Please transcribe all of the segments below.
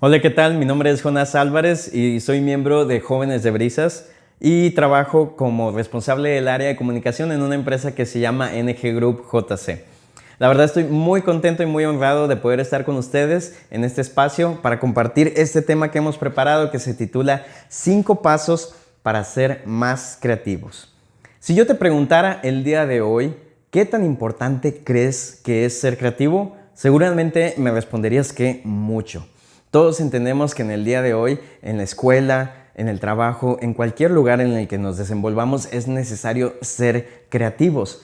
Hola, ¿qué tal? Mi nombre es Jonás Álvarez y soy miembro de Jóvenes de Brisas y trabajo como responsable del área de comunicación en una empresa que se llama NG Group JC. La verdad estoy muy contento y muy honrado de poder estar con ustedes en este espacio para compartir este tema que hemos preparado que se titula 5 pasos para ser más creativos. Si yo te preguntara el día de hoy, ¿qué tan importante crees que es ser creativo? Seguramente me responderías que mucho. Todos entendemos que en el día de hoy, en la escuela, en el trabajo, en cualquier lugar en el que nos desenvolvamos, es necesario ser creativos.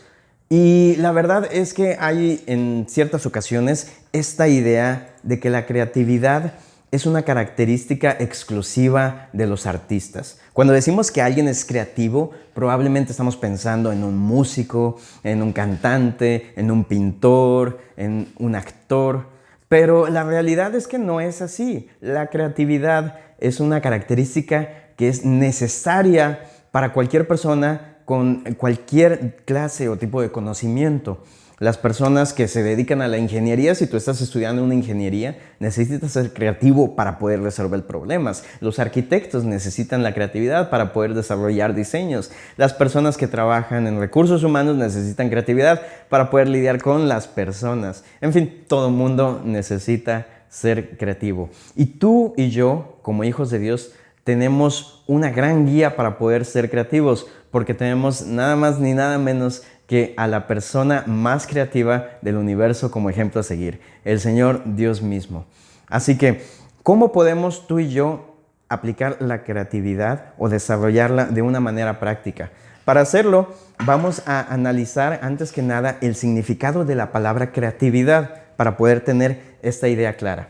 Y la verdad es que hay en ciertas ocasiones esta idea de que la creatividad es una característica exclusiva de los artistas. Cuando decimos que alguien es creativo, probablemente estamos pensando en un músico, en un cantante, en un pintor, en un actor. Pero la realidad es que no es así. La creatividad es una característica que es necesaria para cualquier persona con cualquier clase o tipo de conocimiento. Las personas que se dedican a la ingeniería, si tú estás estudiando una ingeniería, necesitas ser creativo para poder resolver problemas. Los arquitectos necesitan la creatividad para poder desarrollar diseños. Las personas que trabajan en recursos humanos necesitan creatividad para poder lidiar con las personas. En fin, todo el mundo necesita ser creativo. Y tú y yo, como hijos de Dios, tenemos una gran guía para poder ser creativos, porque tenemos nada más ni nada menos que a la persona más creativa del universo como ejemplo a seguir, el Señor Dios mismo. Así que, ¿cómo podemos tú y yo aplicar la creatividad o desarrollarla de una manera práctica? Para hacerlo, vamos a analizar antes que nada el significado de la palabra creatividad para poder tener esta idea clara.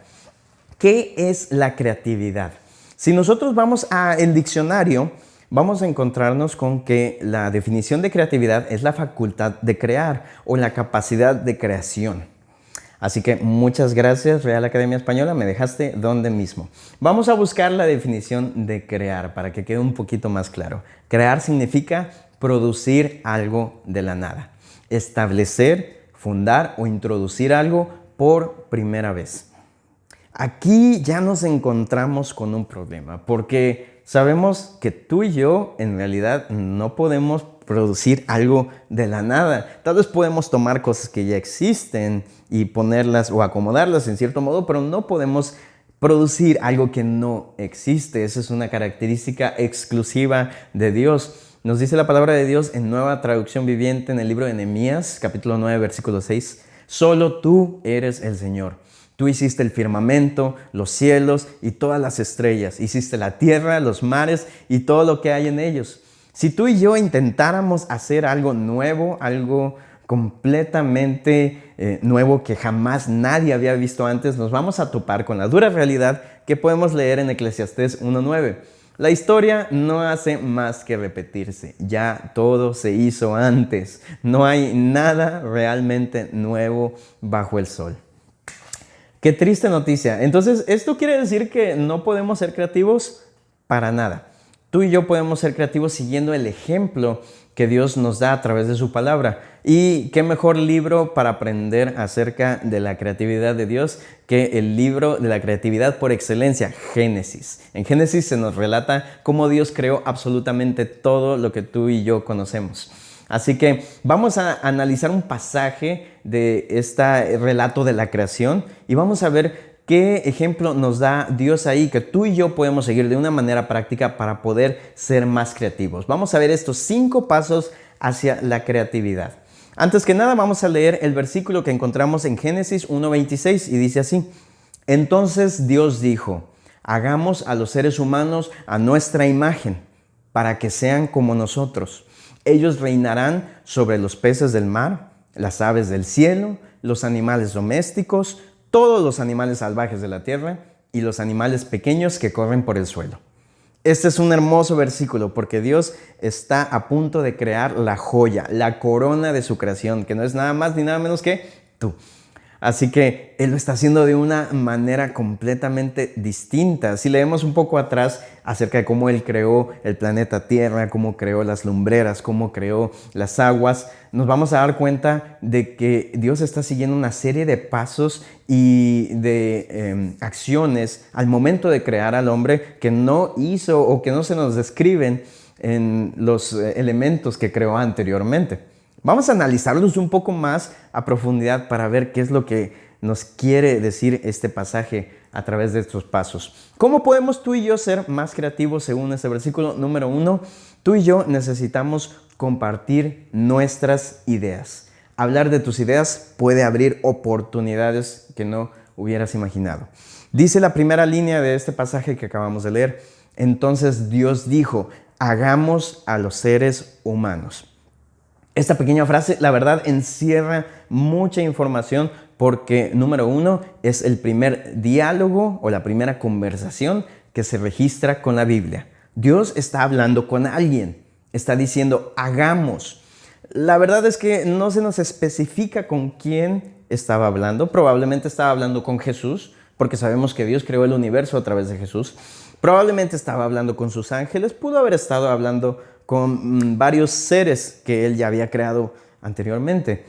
¿Qué es la creatividad? Si nosotros vamos al diccionario, vamos a encontrarnos con que la definición de creatividad es la facultad de crear o la capacidad de creación. Así que muchas gracias, Real Academia Española, me dejaste donde mismo. Vamos a buscar la definición de crear para que quede un poquito más claro. Crear significa producir algo de la nada, establecer, fundar o introducir algo por primera vez. Aquí ya nos encontramos con un problema, porque sabemos que tú y yo en realidad no podemos producir algo de la nada. Tal vez podemos tomar cosas que ya existen y ponerlas o acomodarlas en cierto modo, pero no podemos producir algo que no existe. Esa es una característica exclusiva de Dios. Nos dice la palabra de Dios en Nueva Traducción Viviente en el libro de Nehemías, capítulo 9, versículo 6. Solo tú eres el Señor. Tú hiciste el firmamento, los cielos y todas las estrellas. Hiciste la tierra, los mares y todo lo que hay en ellos. Si tú y yo intentáramos hacer algo nuevo, algo completamente nuevo que jamás nadie había visto antes, nos vamos a topar con la dura realidad que podemos leer en Eclesiastés 1:9. La historia no hace más que repetirse. Ya todo se hizo antes. No hay nada realmente nuevo bajo el sol. Qué triste noticia. Entonces, ¿esto quiere decir que no podemos ser creativos? Para nada. Tú y yo podemos ser creativos siguiendo el ejemplo que Dios nos da a través de su palabra. Y qué mejor libro para aprender acerca de la creatividad de Dios que el libro de la creatividad por excelencia, Génesis. En Génesis se nos relata cómo Dios creó absolutamente todo lo que tú y yo conocemos. Así que vamos a analizar un pasaje de este relato de la creación y vamos a ver qué ejemplo nos da Dios ahí que tú y yo podemos seguir de una manera práctica para poder ser más creativos. Vamos a ver estos 5 pasos hacia la creatividad. Antes que nada vamos a leer el versículo que encontramos en Génesis 1:26 y dice así: Entonces Dios dijo, hagamos a los seres humanos a nuestra imagen para que sean como nosotros. Ellos reinarán sobre los peces del mar, las aves del cielo, los animales domésticos, todos los animales salvajes de la tierra y los animales pequeños que corren por el suelo. Este es un hermoso versículo porque Dios está a punto de crear la joya, la corona de su creación, que no es nada más ni nada menos que tú. Así que Él lo está haciendo de una manera completamente distinta. Si leemos un poco atrás acerca de cómo Él creó el planeta Tierra, cómo creó las lumbreras, cómo creó las aguas, nos vamos a dar cuenta de que Dios está siguiendo una serie de pasos y de acciones al momento de crear al hombre que no hizo o que no se nos describen en los elementos que creó anteriormente. Vamos a analizarlos un poco más a profundidad para ver qué es lo que nos quiere decir este pasaje a través de estos pasos. ¿Cómo podemos tú y yo ser más creativos según este versículo? Número 1, tú y yo necesitamos compartir nuestras ideas. Hablar de tus ideas puede abrir oportunidades que no hubieras imaginado. Dice la primera línea de este pasaje que acabamos de leer: entonces Dios dijo, hagamos a los seres humanos. Esta pequeña frase, la verdad, encierra mucha información porque, número 1, es el primer diálogo o la primera conversación que se registra con la Biblia. Dios está hablando con alguien, está diciendo, hagamos. La verdad es que no se nos especifica con quién estaba hablando. Probablemente estaba hablando con Jesús, porque sabemos que Dios creó el universo a través de Jesús. Probablemente estaba hablando con sus ángeles, pudo haber estado hablando con varios seres que Él ya había creado anteriormente.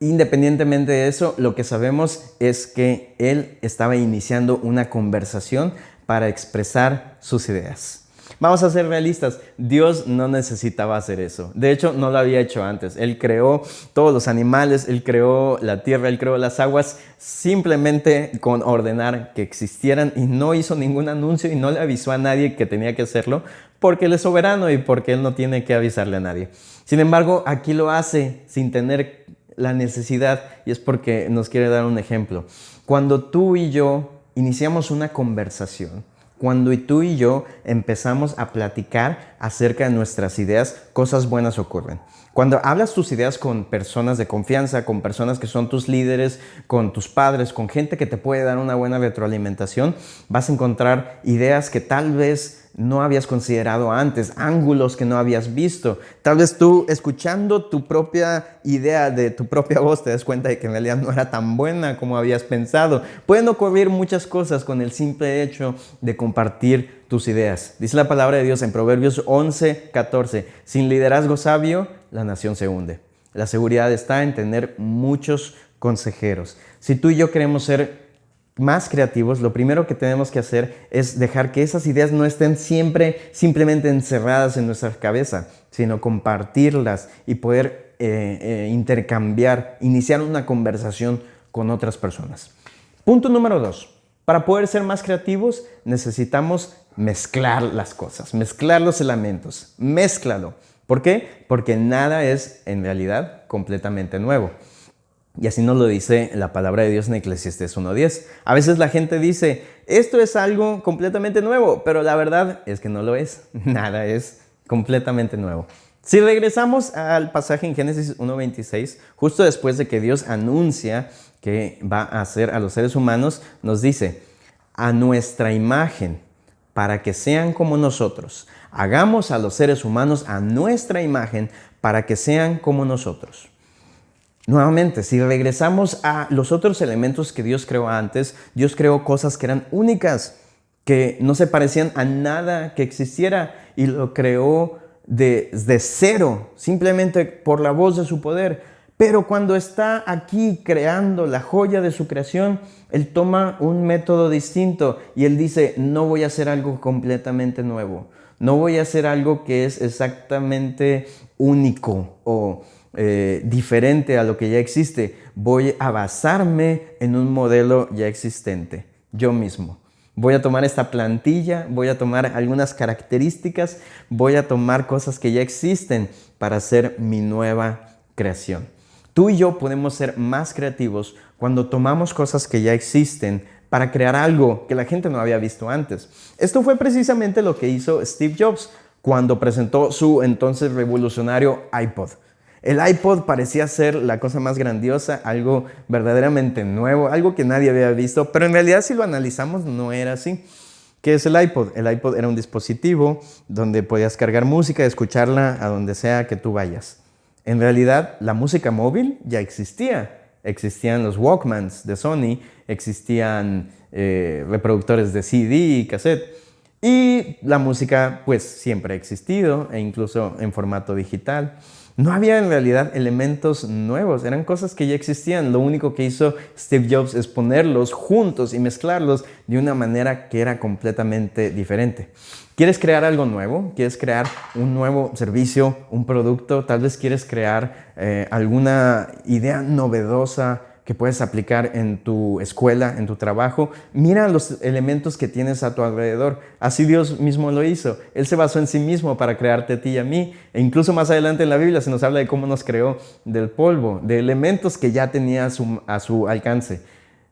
Independientemente de eso, lo que sabemos es que Él estaba iniciando una conversación para expresar sus ideas. Vamos a ser realistas, Dios no necesitaba hacer eso. De hecho, no lo había hecho antes. Él creó todos los animales, Él creó la tierra, Él creó las aguas, simplemente con ordenar que existieran, y no hizo ningún anuncio y no le avisó a nadie que tenía que hacerlo, porque Él es soberano y porque Él no tiene que avisarle a nadie. Sin embargo, aquí lo hace sin tener la necesidad, y es porque nos quiere dar un ejemplo. Cuando tú y yo iniciamos una conversación, cuando tú y yo empezamos a platicar acerca de nuestras ideas, cosas buenas ocurren. Cuando hablas tus ideas con personas de confianza, con personas que son tus líderes, con tus padres, con gente que te puede dar una buena retroalimentación, vas a encontrar ideas que tal vez no habías considerado antes, ángulos que no habías visto. Tal vez tú, escuchando tu propia idea de tu propia voz, te das cuenta de que en realidad no era tan buena como habías pensado. Pueden ocurrir muchas cosas con el simple hecho de compartir tus ideas. Dice la palabra de Dios en Proverbios 11:14, sin liderazgo sabio, la nación se hunde. La seguridad está en tener muchos consejeros. Si tú y yo queremos ser más creativos, lo primero que tenemos que hacer es dejar que esas ideas no estén siempre simplemente encerradas en nuestra cabeza, sino compartirlas y poder intercambiar, iniciar una conversación con otras personas. Punto número 2. Para poder ser más creativos necesitamos mezclar las cosas, mezclar los elementos, mézclalo. ¿Por qué? Porque nada es en realidad completamente nuevo. Y así nos lo dice la palabra de Dios en Eclesiastés 1:10. A veces la gente dice, esto es algo completamente nuevo, pero la verdad es que no lo es. Nada es completamente nuevo. Si regresamos al pasaje en Génesis 1:26, justo después de que Dios anuncia que va a hacer a los seres humanos, nos dice, a nuestra imagen, para que sean como nosotros. Hagamos a los seres humanos a nuestra imagen, para que sean como nosotros. Nuevamente, si regresamos a los otros elementos que Dios creó antes, Dios creó cosas que eran únicas, que no se parecían a nada que existiera, y lo creó desde cero, simplemente por la voz de su poder. Pero cuando está aquí creando la joya de su creación, Él toma un método distinto y Él dice, no voy a hacer algo completamente nuevo, no voy a hacer algo que es exactamente único o diferente a lo que ya existe. Voy a basarme en un modelo ya existente, yo mismo. Voy a tomar esta plantilla, voy a tomar algunas características, voy a tomar cosas que ya existen para hacer mi nueva creación. Tú y yo podemos ser más creativos cuando tomamos cosas que ya existen para crear algo que la gente no había visto antes. Esto fue precisamente lo que hizo Steve Jobs cuando presentó su entonces revolucionario iPod. El iPod parecía ser la cosa más grandiosa, algo verdaderamente nuevo, algo que nadie había visto, pero en realidad si lo analizamos no era así. ¿Qué es el iPod? El iPod era un dispositivo donde podías cargar música y escucharla a donde sea que tú vayas. En realidad la música móvil ya existía. existían los Walkmans de Sony, existían reproductores de CD y cassette. Y la música pues siempre ha existido e incluso en formato digital. No había en realidad elementos nuevos, eran cosas que ya existían. Lo único que hizo Steve Jobs es ponerlos juntos y mezclarlos de una manera que era completamente diferente. ¿Quieres crear algo nuevo? ¿Quieres crear un nuevo servicio, un producto? Tal vez quieres crear alguna idea novedosa que puedes aplicar en tu escuela, en tu trabajo. Mira los elementos que tienes a tu alrededor. Así Dios mismo lo hizo. Él se basó en sí mismo para crearte a ti y a mí. E incluso más adelante en la Biblia se nos habla de cómo nos creó del polvo, de elementos que ya tenía a su alcance.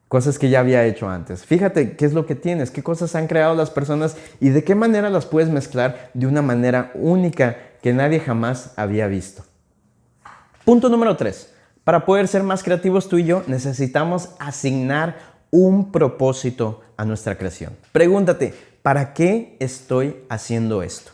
Cosas que ya había hecho antes. Fíjate qué es lo que tienes, qué cosas han creado las personas y de qué manera las puedes mezclar de una manera única que nadie jamás había visto. Punto número 3. Para poder ser más creativos tú y yo necesitamos asignar un propósito a nuestra creación. Pregúntate, ¿para qué estoy haciendo esto?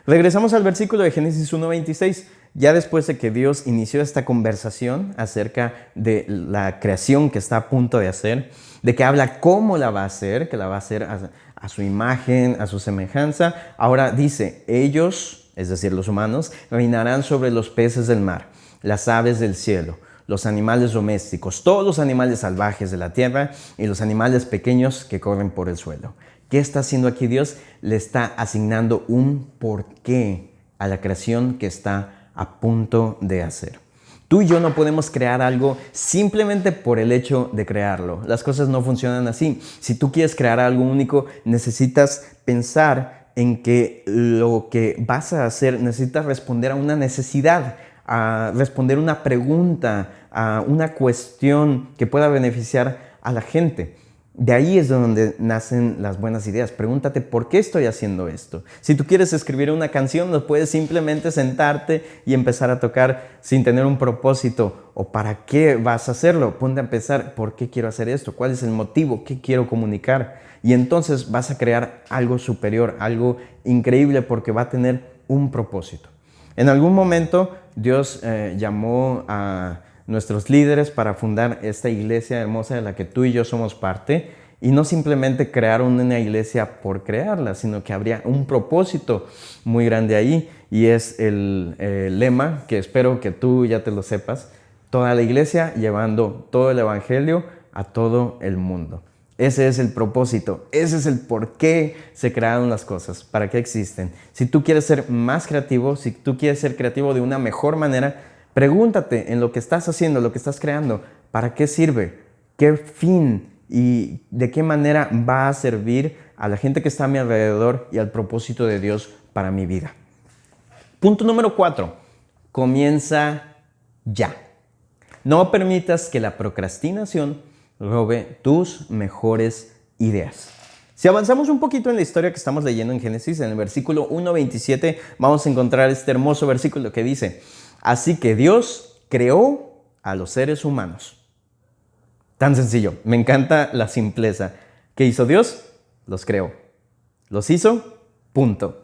Regresamos al versículo de Génesis 1:26. Ya después de que Dios inició esta conversación acerca de la creación que está a punto de hacer, de que habla cómo la va a hacer, que la va a hacer a su imagen, a su semejanza, ahora dice, ellos, es decir, los humanos, reinarán sobre los peces del mar, las aves del cielo, los animales domésticos, todos los animales salvajes de la tierra y los animales pequeños que corren por el suelo. ¿Qué está haciendo aquí Dios? Le está asignando un porqué a la creación que está a punto de hacer. Tú y yo no podemos crear algo simplemente por el hecho de crearlo. Las cosas no funcionan así. Si tú quieres crear algo único, necesitas pensar en que lo que vas a hacer necesitas responder a una necesidad, a responder una pregunta, a una cuestión que pueda beneficiar a la gente. De ahí es donde nacen las buenas ideas. Pregúntate, ¿por qué estoy haciendo esto? Si tú quieres escribir una canción, no puedes simplemente sentarte y empezar a tocar sin tener un propósito. ¿O para qué vas a hacerlo? Ponte a pensar, ¿por qué quiero hacer esto? ¿Cuál es el motivo? ¿Qué quiero comunicar? Y entonces vas a crear algo superior, algo increíble porque va a tener un propósito. En algún momento Dios llamó a nuestros líderes para fundar esta iglesia hermosa de la que tú y yo somos parte, y no simplemente crear una iglesia por crearla, sino que habría un propósito muy grande ahí, y es el lema que espero que tú ya te lo sepas: toda la iglesia llevando todo el evangelio a todo el mundo. Ese es el propósito, ese es el por qué se crearon las cosas, para qué existen. Si tú quieres ser más creativo, si tú quieres ser creativo de una mejor manera, pregúntate en lo que estás haciendo, lo que estás creando, ¿para qué sirve? ¿Qué fin y de qué manera va a servir a la gente que está a mi alrededor y al propósito de Dios para mi vida? Punto número 4. Comienza ya. No permitas que la procrastinación robe tus mejores ideas. Si avanzamos un poquito en la historia que estamos leyendo en Génesis, en el versículo 1:27, vamos a encontrar este hermoso versículo que dice: así que Dios creó a los seres humanos. Tan sencillo, me encanta la simpleza. ¿Qué hizo Dios? Los creó. Los hizo, punto.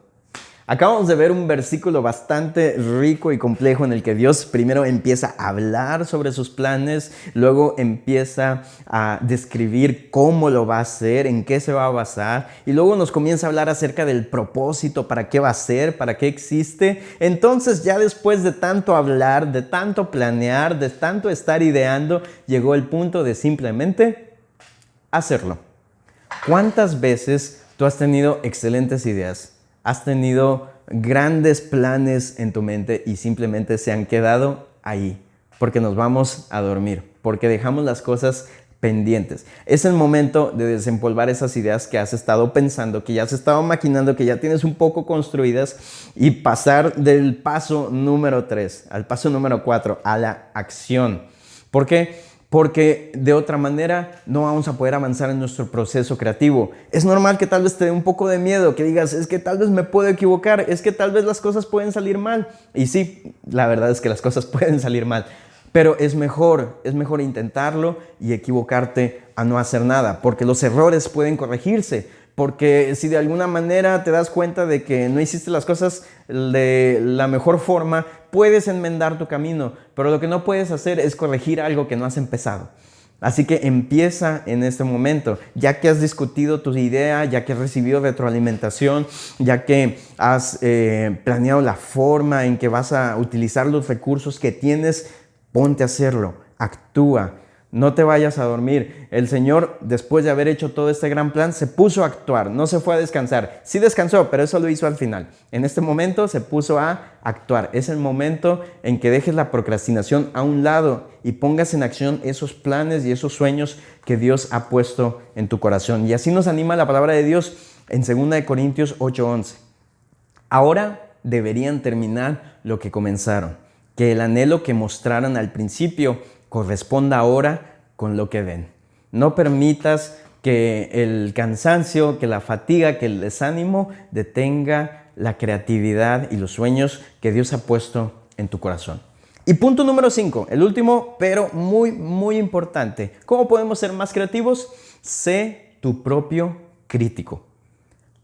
Acabamos de ver un versículo bastante rico y complejo en el que Dios primero empieza a hablar sobre sus planes, luego empieza a describir cómo lo va a hacer, en qué se va a basar, y luego nos comienza a hablar acerca del propósito, para qué va a ser, para qué existe. Entonces, ya después de tanto hablar, de tanto planear, de tanto estar ideando, llegó el punto de simplemente hacerlo. ¿Cuántas veces tú has tenido excelentes ideas? Has tenido grandes planes en tu mente y simplemente se han quedado ahí porque nos vamos a dormir, porque dejamos las cosas pendientes. Es el momento de desempolvar esas ideas que has estado pensando, que ya has estado maquinando, que ya tienes un poco construidas, y pasar del paso número 3 al paso número 4, a la acción. ¿Por qué? Porque de otra manera no vamos a poder avanzar en nuestro proceso creativo. Es normal que tal vez te dé un poco de miedo, que digas, es que tal vez me puedo equivocar, es que tal vez las cosas pueden salir mal. Y sí, la verdad es que las cosas pueden salir mal, pero es mejor intentarlo y equivocarte a no hacer nada, porque los errores pueden corregirse, porque si de alguna manera te das cuenta de que no hiciste las cosas de la mejor forma, puedes enmendar tu camino, pero lo que no puedes hacer es corregir algo que no has empezado. Así que empieza en este momento, ya que has discutido tu idea, ya que has recibido retroalimentación, ya que has planeado la forma en que vas a utilizar los recursos que tienes, ponte a hacerlo, actúa. No te vayas a dormir. El Señor, después de haber hecho todo este gran plan, se puso a actuar, no se fue a descansar. Sí descansó, pero eso lo hizo al final. En este momento se puso a actuar. Es el momento en que dejes la procrastinación a un lado y pongas en acción esos planes y esos sueños que Dios ha puesto en tu corazón. Y así nos anima la palabra de Dios en 2 Corintios 8:11. Ahora deberían terminar lo que comenzaron, que el anhelo que mostraron al principio corresponda ahora con lo que ven. No permitas que el cansancio, que la fatiga, que el desánimo detenga la creatividad y los sueños que Dios ha puesto en tu corazón. Y punto número 5, el último, pero muy importante. ¿Cómo podemos ser más creativos? Sé tu propio crítico.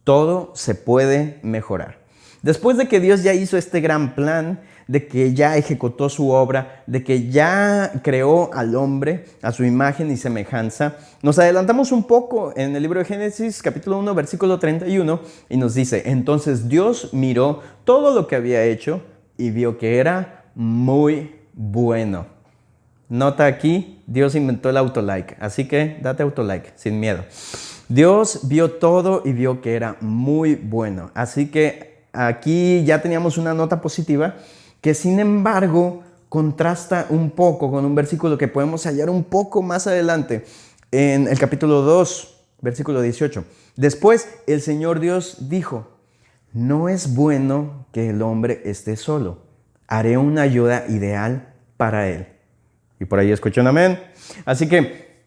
Todo se puede mejorar. Después de que Dios ya hizo este gran plan, de que ya ejecutó su obra, de que ya creó al hombre a su imagen y semejanza, nos adelantamos un poco en el libro de Génesis, capítulo 1, versículo 31, y nos dice: entonces Dios miró todo lo que había hecho y vio que era muy bueno. Nota aquí, Dios inventó el autolike, así que date autolike, sin miedo. Dios vio todo y vio que era muy bueno, así que aquí ya teníamos una nota positiva que sin embargo contrasta un poco con un versículo que podemos hallar un poco más adelante en el capítulo 2, versículo 18. Después el Señor Dios dijo: no es bueno que el hombre esté solo, haré una ayuda ideal para él. Y por ahí escuché un amén. Así que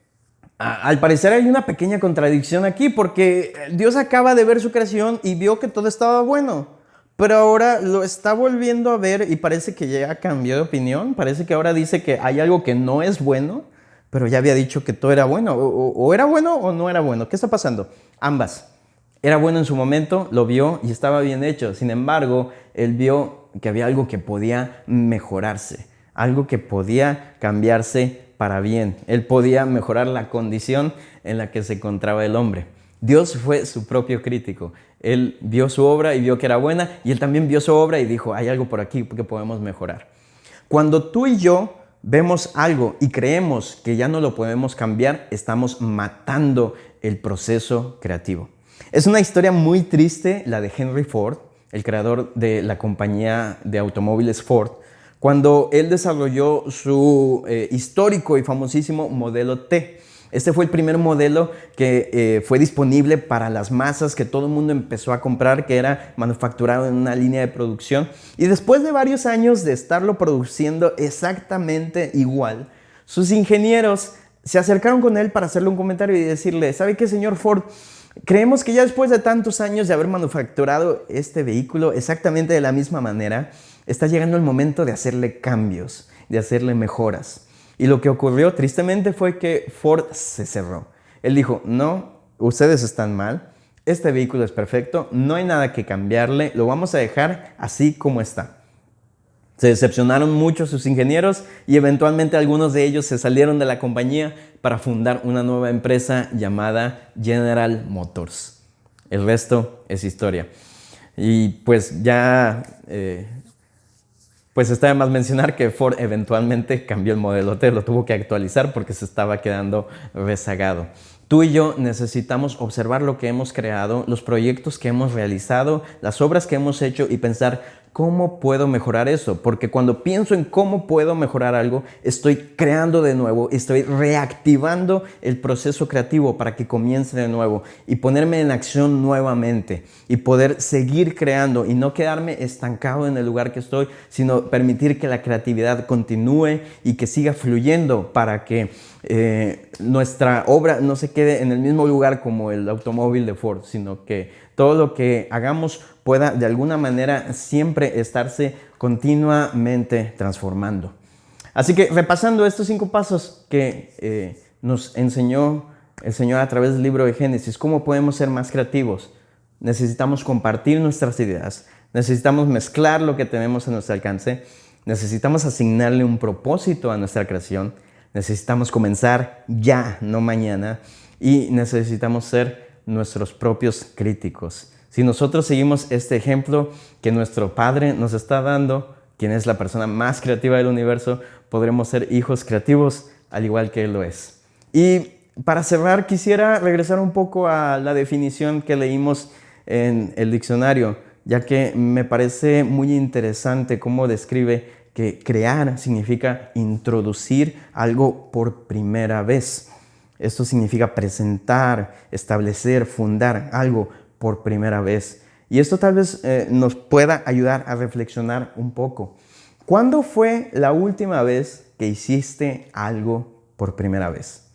al parecer hay una pequeña contradicción aquí, porque Dios acaba de ver su creación y vio que todo estaba bueno. Pero ahora lo está volviendo a ver y parece que ya cambió de opinión. Parece que ahora dice que hay algo que no es bueno, pero ya había dicho que todo era bueno. O era bueno o no era bueno. ¿Qué está pasando? Ambas. Era bueno en su momento, lo vio y estaba bien hecho. Sin embargo, él vio que había algo que podía mejorarse, algo que podía cambiarse para bien. Él podía mejorar la condición en la que se encontraba el hombre. Dios fue su propio crítico. Él vio su obra y vio que era buena, y él también vio su obra y dijo: hay algo por aquí que podemos mejorar. Cuando tú y yo vemos algo y creemos que ya no lo podemos cambiar, estamos matando el proceso creativo. Es una historia muy triste la de Henry Ford, el creador de la compañía de automóviles Ford, cuando él desarrolló su histórico y famosísimo modelo T. Este fue el primer modelo que fue disponible para las masas, que todo el mundo empezó a comprar, que era manufacturado en una línea de producción. Y después de varios años de estarlo produciendo exactamente igual, sus ingenieros se acercaron con él para hacerle un comentario y decirle: ¿sabe qué, señor Ford? Creemos que ya después de tantos años de haber manufacturado este vehículo exactamente de la misma manera, está llegando el momento de hacerle cambios, de hacerle mejoras. Y lo que ocurrió tristemente fue que Ford se cerró. Él dijo: no, ustedes están mal, este vehículo es perfecto, no hay nada que cambiarle, lo vamos a dejar así como está. Se decepcionaron mucho sus ingenieros y eventualmente algunos de ellos se salieron de la compañía para fundar una nueva empresa llamada General Motors. El resto es historia. Y pues ya... Pues está de más mencionar que Ford eventualmente cambió el modelo T, lo tuvo que actualizar porque se estaba quedando rezagado. Tú y yo necesitamos observar lo que hemos creado, los proyectos que hemos realizado, las obras que hemos hecho y pensar: ¿cómo puedo mejorar eso? Porque cuando pienso en cómo puedo mejorar algo, estoy creando de nuevo, estoy reactivando el proceso creativo para que comience de nuevo y ponerme en acción nuevamente y poder seguir creando y no quedarme estancado en el lugar que estoy, sino permitir que la creatividad continúe y que siga fluyendo para que nuestra obra no se quede en el mismo lugar como el automóvil de Ford, sino que todo lo que hagamos pueda de alguna manera siempre estarse continuamente transformando. Así que repasando estos 5 pasos que nos enseñó el Señor a través del libro de Génesis. ¿Cómo podemos ser más creativos? Necesitamos compartir nuestras ideas, necesitamos mezclar lo que tenemos a nuestro alcance, necesitamos asignarle un propósito a nuestra creación, necesitamos comenzar ya, no mañana, y necesitamos ser nuestros propios críticos. Si nosotros seguimos este ejemplo que nuestro Padre nos está dando, quien es la persona más creativa del universo, podremos ser hijos creativos al igual que Él lo es. Y para cerrar, quisiera regresar un poco a la definición que leímos en el diccionario, ya que me parece muy interesante cómo describe que crear significa introducir algo por primera vez. Esto significa presentar, establecer, fundar algo por primera vez. Y esto tal vez nos pueda ayudar a reflexionar un poco. ¿Cuándo fue la última vez que hiciste algo por primera vez?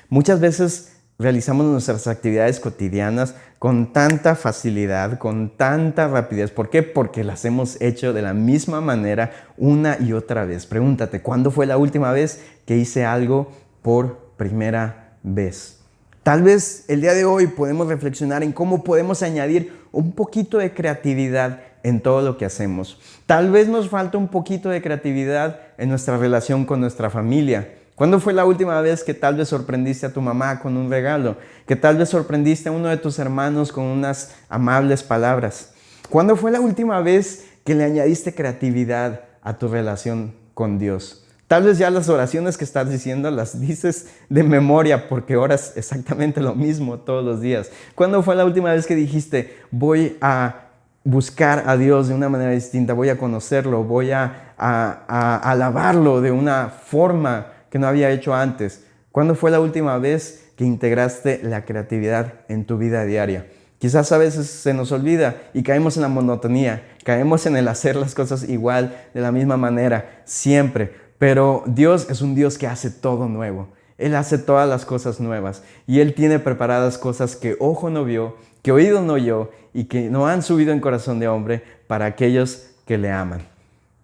Muchas veces realizamos nuestras actividades cotidianas con tanta facilidad, con tanta rapidez. ¿Por qué? Porque las hemos hecho de la misma manera una y otra vez. Pregúntate, ¿cuándo fue la última vez que hice algo por primera vez? Tal vez el día de hoy podemos reflexionar en cómo podemos añadir un poquito de creatividad en todo lo que hacemos. Tal vez nos falta un poquito de creatividad en nuestra relación con nuestra familia. ¿Cuándo fue la última vez que tal vez sorprendiste a tu mamá con un regalo? Que tal vez sorprendiste a uno de tus hermanos con unas amables palabras. ¿Cuándo fue la última vez que le añadiste creatividad a tu relación con Dios? Tal vez ya las oraciones que estás diciendo las dices de memoria porque oras exactamente lo mismo todos los días. ¿Cuándo fue la última vez que dijiste, voy a buscar a Dios de una manera distinta, voy a conocerlo, voy a alabarlo de una forma que no había hecho antes? ¿Cuándo fue la última vez que integraste la creatividad en tu vida diaria? Quizás a veces se nos olvida y caemos en la monotonía, caemos en el hacer las cosas igual, de la misma manera, siempre. Pero Dios es un Dios que hace todo nuevo. Él hace todas las cosas nuevas y Él tiene preparadas cosas que ojo no vio, que oído no oyó y que no han subido en corazón de hombre para aquellos que le aman.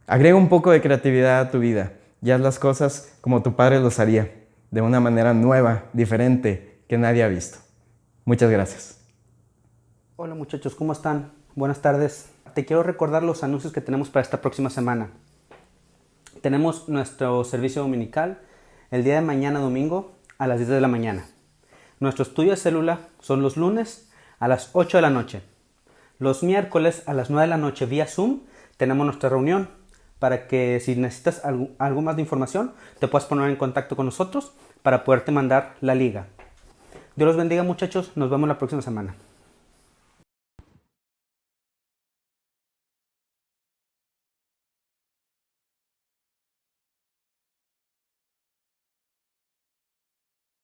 Agrega un poco de creatividad a tu vida y haz las cosas como tu Padre los haría, de una manera nueva, diferente, que nadie ha visto. Muchas gracias. Hola muchachos, ¿cómo están? Buenas tardes. Te quiero recordar los anuncios que tenemos para esta próxima semana. Tenemos nuestro servicio dominical el día de mañana domingo a las 10 de la mañana. Nuestro estudio de célula son los lunes a las 8 de la noche. Los miércoles a las 9 de la noche vía Zoom tenemos nuestra reunión para que si necesitas algo más de información te puedas poner en contacto con nosotros para poderte mandar la liga. Dios los bendiga muchachos, nos vemos la próxima semana.